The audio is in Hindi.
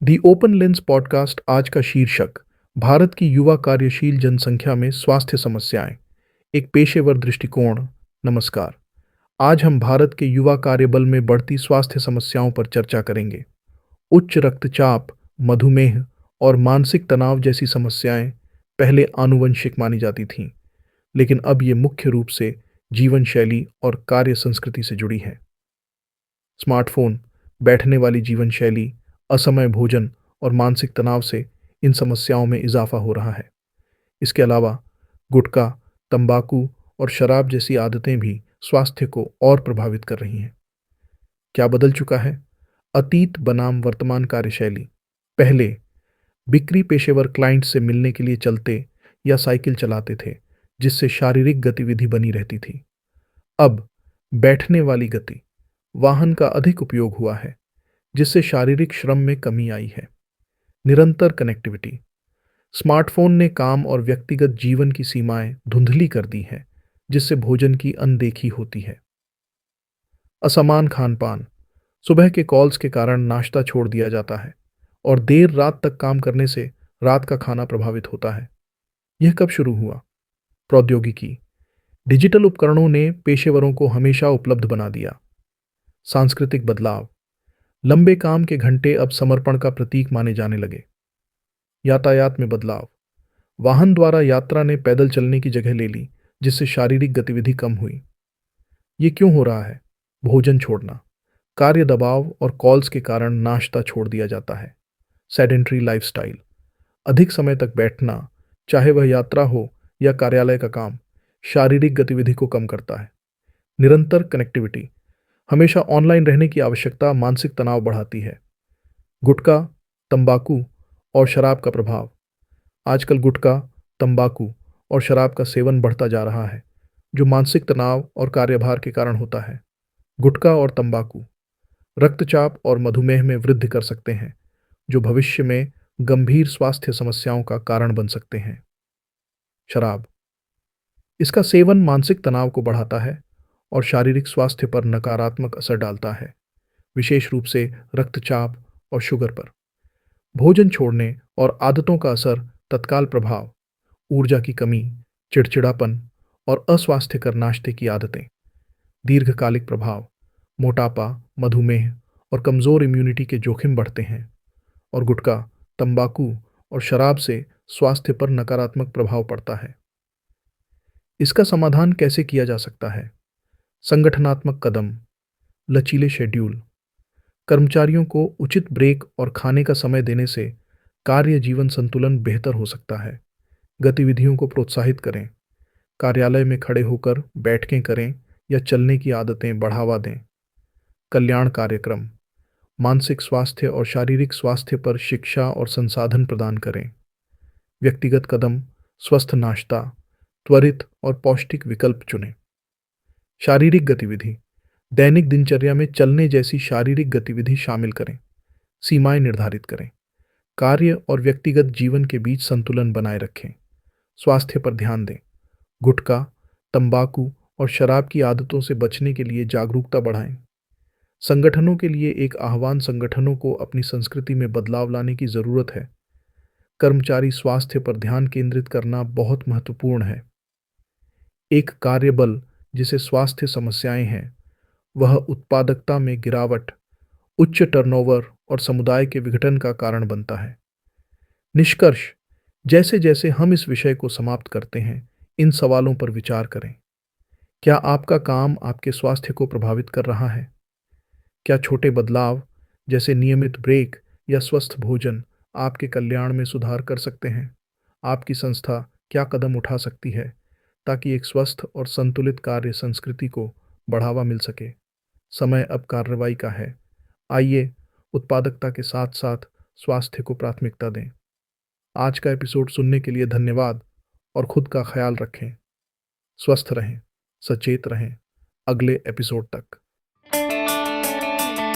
दी ओपन लेंस पॉडकास्ट आज का शीर्षक भारत की युवा कार्यशील जनसंख्या में स्वास्थ्य समस्याएं, एक पेशेवर दृष्टिकोण। नमस्कार। आज हम भारत के युवा कार्यबल में बढ़ती स्वास्थ्य समस्याओं पर चर्चा करेंगे। उच्च रक्तचाप, मधुमेह और मानसिक तनाव जैसी समस्याएं पहले आनुवंशिक मानी जाती थीं, लेकिन अब ये मुख्य रूप से जीवन शैली और कार्य संस्कृति से जुड़ी हैं। स्मार्टफोन, बैठने वाली जीवन शैली, असमय भोजन और मानसिक तनाव से इन समस्याओं में इजाफा हो रहा है। इसके अलावा गुटखा, तंबाकू और शराब जैसी आदतें भी स्वास्थ्य को और प्रभावित कर रही हैं। क्या बदल चुका है? अतीत बनाम वर्तमान कार्यशैली। पहले बिक्री पेशेवर क्लाइंट से मिलने के लिए चलते या साइकिल चलाते थे, जिससे शारीरिक गतिविधि बनी रहती थी। अब बैठने वाली गति, वाहन का अधिक उपयोग हुआ है, जिससे शारीरिक श्रम में कमी आई है। निरंतर कनेक्टिविटी। स्मार्टफोन ने काम और व्यक्तिगत जीवन की सीमाएं धुंधली कर दी हैं, जिससे भोजन की अनदेखी होती है। असमान खान पान। सुबह के कॉल्स के कारण नाश्ता छोड़ दिया जाता है और देर रात तक काम करने से रात का खाना प्रभावित होता है। यह कब शुरू हुआ? प्रौद्योगिकी। डिजिटल उपकरणों ने पेशेवरों को हमेशा उपलब्ध बना दिया। सांस्कृतिक बदलाव। लंबे काम के घंटे अब समर्पण का प्रतीक माने जाने लगे। यातायात में बदलाव। वाहन द्वारा यात्रा ने पैदल चलने की जगह ले ली, जिससे शारीरिक गतिविधि कम हुई। ये क्यों हो रहा है? भोजन छोड़ना। कार्य दबाव और कॉल्स के कारण नाश्ता छोड़ दिया जाता है। Sedentary lifestyle. अधिक समय तक बैठना, चाहे वह यात्रा हो या कार्यालय का काम, शारीरिक गतिविधि को कम करता है। निरंतर कनेक्टिविटी। हमेशा ऑनलाइन रहने की आवश्यकता मानसिक तनाव बढ़ाती है। गुटखा, तंबाकू और शराब का प्रभाव। आजकल गुटखा, तंबाकू और शराब का सेवन बढ़ता जा रहा है, जो मानसिक तनाव और कार्यभार के कारण होता है। गुटखा और तंबाकू रक्तचाप और मधुमेह में वृद्धि कर सकते हैं, जो भविष्य में गंभीर स्वास्थ्य समस्याओं का कारण बन सकते हैं। शराब। इसका सेवन मानसिक तनाव को बढ़ाता है और शारीरिक स्वास्थ्य पर नकारात्मक असर डालता है, विशेष रूप से रक्तचाप और शुगर पर। भोजन छोड़ने और आदतों का असर। तत्काल प्रभाव। ऊर्जा की कमी, चिड़चिड़ापन और अस्वास्थ्यकर नाश्ते की आदतें। दीर्घकालिक प्रभाव। मोटापा, मधुमेह और कमजोर इम्यूनिटी के जोखिम बढ़ते हैं। और गुटखा, तंबाकू और शराब से स्वास्थ्य पर नकारात्मक प्रभाव पड़ता है। इसका समाधान कैसे किया जा सकता है? संगठनात्मक कदम। लचीले शेड्यूल। कर्मचारियों को उचित ब्रेक और खाने का समय देने से कार्य जीवन संतुलन बेहतर हो सकता है। गतिविधियों को प्रोत्साहित करें। कार्यालय में खड़े होकर बैठकें करें या चलने की आदतें बढ़ावा दें। कल्याण कार्यक्रम। मानसिक स्वास्थ्य और शारीरिक स्वास्थ्य पर शिक्षा और संसाधन प्रदान करें। व्यक्तिगत कदम। स्वस्थ नाश्ता, त्वरित और पौष्टिक विकल्प चुनें। शारीरिक गतिविधि। दैनिक दिनचर्या में चलने जैसी शारीरिक गतिविधि शामिल करें। सीमाएं निर्धारित करें। कार्य और व्यक्तिगत जीवन के बीच संतुलन बनाए रखें। स्वास्थ्य पर ध्यान दें। गुटखा, तंबाकू और शराब की आदतों से बचने के लिए जागरूकता बढ़ाएं। संगठनों के लिए एक आह्वान। संगठनों को अपनी संस्कृति में बदलाव लाने की जरूरत है। कर्मचारी स्वास्थ्य पर ध्यान केंद्रित करना बहुत महत्वपूर्ण है। एक कार्यबल जिसे स्वास्थ्य समस्याएं हैं, वह उत्पादकता में गिरावट, उच्च टर्नओवर और समुदाय के विघटन का कारण बनता है। निष्कर्ष। जैसे जैसे हम इस विषय को समाप्त करते हैं, इन सवालों पर विचार करें। क्या आपका काम आपके स्वास्थ्य को प्रभावित कर रहा है? क्या छोटे बदलाव, जैसे नियमित ब्रेक या स्वस्थ भोजन, आपके कल्याण में सुधार कर सकते हैं? आपकी संस्था क्या कदम उठा सकती है ताकि एक स्वस्थ और संतुलित कार्य संस्कृति को बढ़ावा मिल सके? समय अब कार्रवाई का है। आइए उत्पादकता के साथ साथ स्वास्थ्य को प्राथमिकता दें। आज का एपिसोड सुनने के लिए धन्यवाद और खुद का ख्याल रखें। स्वस्थ रहें, सचेत रहें। अगले एपिसोड तक।